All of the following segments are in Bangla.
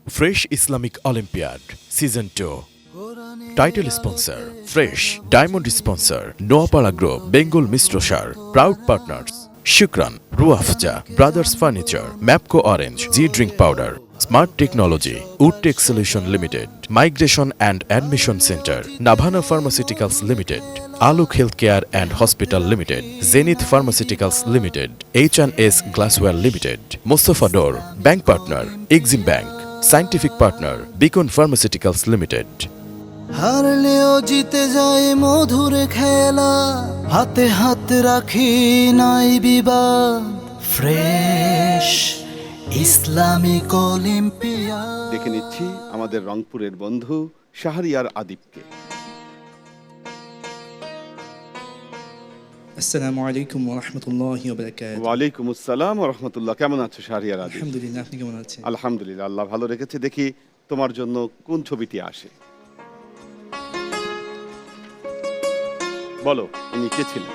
Fresh Islamic Olympiad Season 2. Title sponsor Fresh. Diamond sponsor Noapara Group, Bengal Mistrosar. Proud partners Shukran, Ruafja, Brothers Furniture, Mapco Orange, G Drink Powder, Smart Technology, Woodtech Solution Limited, Migration and Admission Center, Navana Pharmaceuticals Limited, Aluk Healthcare and Hospital Limited, Zenith Pharmaceuticals Limited, H&S Glassware Limited, Mustafa Dor, Bank Partner, Exim Bank, Scientific Partner, Beacon Pharmaceuticals Limited. হারলেও জিতে যায় মধুর খেলা, হাতে হাত রাখি নাই বিবাদ। Fresh Islamic olympiad. দেখে নিচ্ছি আমাদের রংপুরের বন্ধু শাহরিয়ার আদিবকে। আসসালামু আলাইকুম ওয়া রাহমাতুল্লাহি ওয়া বারাকাতুহু। ওয়ালাইকুম আসসালাম ওয়া রাহমাতুল্লাহ। কেমন আছো শাহরিয়ার আদিব? আলহামদুলিল্লাহ, আপনি কেমন আছেন? আলহামদুলিল্লাহ, আল্লাহ ভালো রেখেছে। দেখি তোমার জন্য কোন ছবিটি আসে, বলো ইনি কে ছিলেন?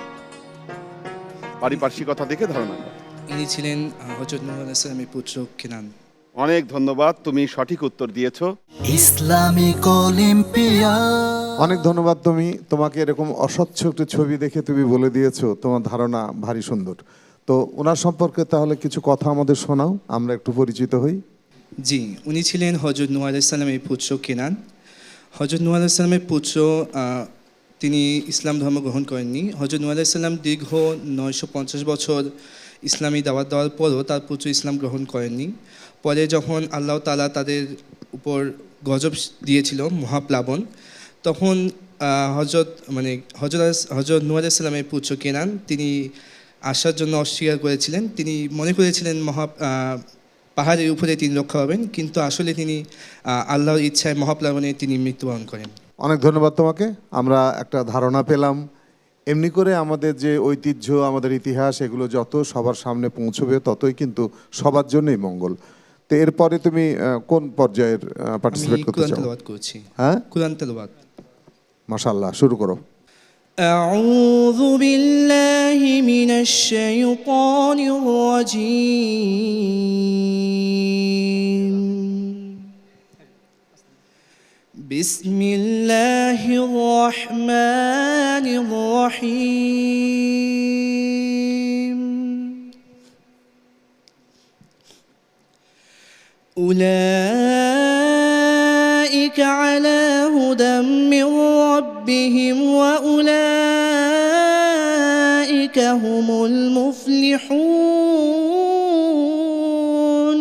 পারিপার্শ্বিকতা দেখে ধারণা করো। ইনি ছিলেন হযরত নূহ আলাইহিস সালামের পুত্র কেনান। অনেক ধন্যবাদ, তুমি সঠিক উত্তর দিয়েছো। Islamic olympiad. অনেক ধন্যবাদ। তোমাকে এরকম অস্বচ্ছ একটি ছবি দেখে তুমি বলে দিয়েছো, তোমার ধারণা ভারী সুন্দর। তো ওনার সম্পর্কে তাহলে কিছু কথা আমাদের শোনাও, আমরা একটু পরিচিত হই। জি, উনি ছিলেন হযরত নূহ আলাইহিস সালামের পুত্র কেনান। হযরত নূহ আলাইহিস সালামের পুত্র তিনি ইসলাম ধর্ম গ্রহণ করেননি। হযরত নূহ আলাইহিস সালাম দীর্ঘ 950 বছর ইসলামী দাওয়াত দেওয়ার পরও তার পুত্র ইসলাম গ্রহণ করেননি। পরে যখন আল্লাহ তাআলা তাদের উপর গজব দিয়েছিল, মহাপ্লাবন, তখন হযরত নূহ আলাইহিস সালামের পুত্র কেনান তিনি আসার জন্য অস্বীকার করেছিলেন। তিনি মনে করেছিলেন পাহাড়ের উপরে তিনি রক্ষা পাবেন, কিন্তু আসলে তিনি আল্লাহর ইচ্ছায় মহাপ্লাবনে তিনি মৃত্যুবরণ করেন। অনেক ধন্যবাদ তোমাকে। আমরা একটা ধারণা পেলাম। এমনি করে আমাদের যে ঐতিহ্য, আমাদের ইতিহাস, এগুলো যত সবার সামনে পৌঁছবে ততই কিন্তু সবার জন্যই মঙ্গল। তো এরপরে তুমি কোন পর্যায়ের পার্টিসিপেট করতে কুরআন চাও? তেলাওয়াত করছি। হ্যাঁ, কুরআন তেলাওয়াত। মাশাআল্লাহ, শুরু করো। أعوذ بالله من الشيطان الرجيم. بسم الله الرحمن الرحيم. أولئك على هدى من ربهم وأولئك هم المفلحون.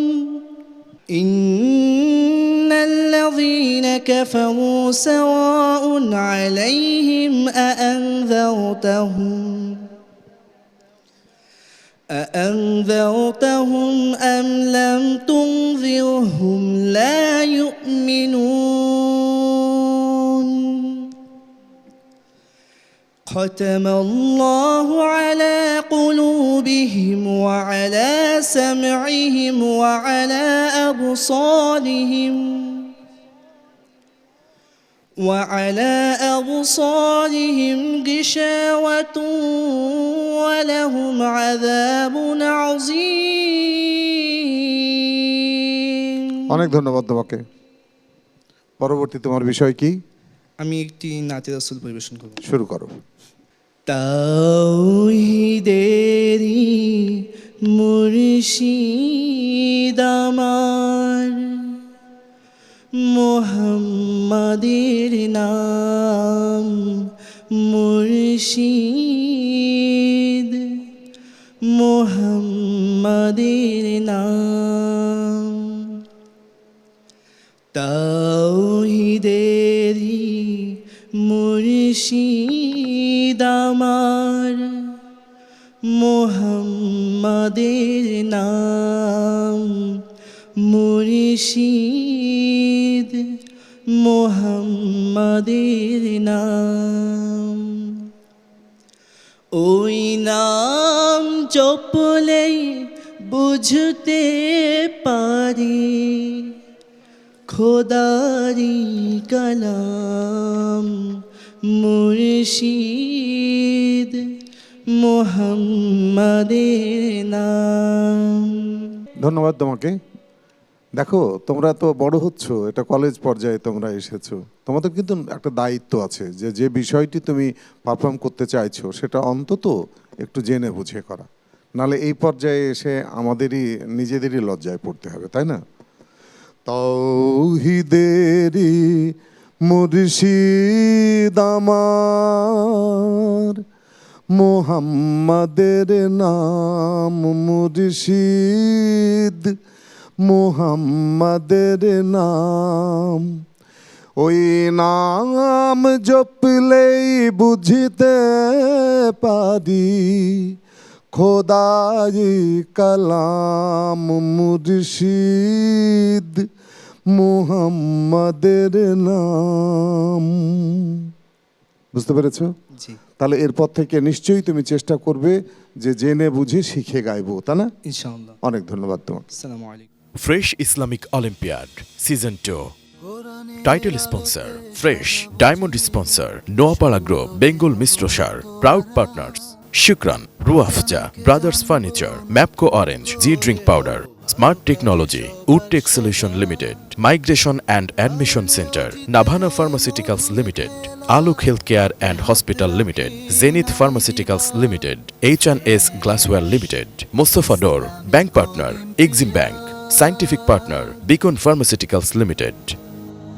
إن الذين كفروا سواء عليهم أأنذرتهم أم لم تنذرهم لا يؤمنون. ختم الله على قلوبهم وعلى سمعهم وعلى أبصارهم غشاوة ولهم عذاب عظيم. অনেক ধন্যবাদ তোমাকে। পরবর্তী তোমার বিষয় কি? আমি একটি নাতে রাসূল পরিবেশন করব। শুরু করো। তাওহীদেরি মুর্শিদ আমার, মুহাম্মাদের নাম মুর্শিদ, মুহাম্মাদের নাম। তাওহীদেরি মুর্শিদ আমার, মুহাম্মাদের নাম মুর্শিদ, মুহাম্মাদের নাম। ওই নাম জপলেই বুঝতে পারি খোদারি কালাম মুর্শিদ, মুহাম্মাদের নাম। ধন্যবাদ তোমাকে। দেখো তোমরা তো বড় হচ্ছ, এটা কলেজ পর্যায়ে তোমরা এসেছো, তোমাদের কিন্তু একটা দায়িত্ব আছে যে যে বিষয়টি তুমি পারফর্ম করতে চাইছো সেটা অন্তত একটু জেনে বুঝে করা, নালে এই পর্যায়ে এসে আমাদেরই নিজেদেরই লজ্জায় পড়তে হবে, তাই না? তাওহীদেরই মুর্শিদ আমার, মুহাম্মাদের নাম মুর্শিদ, মুহাম্মাদের নাম। ওই নাম জপলেই বুঝতে পারি খোদাই কালাম মুর্শিদ, মুহাম্মাদের নাম। বুঝতে পেরেছো? জি তাহলে এরপর থেকে নিশ্চয়ই তুমি চেষ্টা করবে যে জেনে বুঝে শিখে গাইবো, তা না? ইনশাআল্লাহ। অনেক ধন্যবাদ তোমাকে। আসসালামু আলাইকুম। Fresh Islamic Olympiad Season 2. Title sponsor Fresh, Diamond sponsor Noapara Group, Bengal Mistrosar. Proud partners Shukran, Ruafja, Brothers Furniture, Mapco Orange, G Drink Powder, Smart Technology, Woodtech Solution Limited, Migration and Admission Center, Navana Pharmaceuticals Limited, Aluk Healthcare and Hospital Limited, Zenith Pharmaceuticals Limited, H&S Glassware Limited, Mustafa Dor, Bank Partner, Exim Bank, Scientific Partner, Beacon Pharmaceuticals Limited.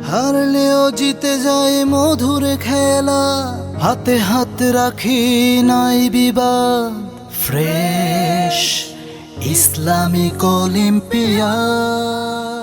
হারলেও জিতে যায় মধুর খেলা, হাতে হাত রাখি নাই বিবাদ। Fresh Islamic olympiad.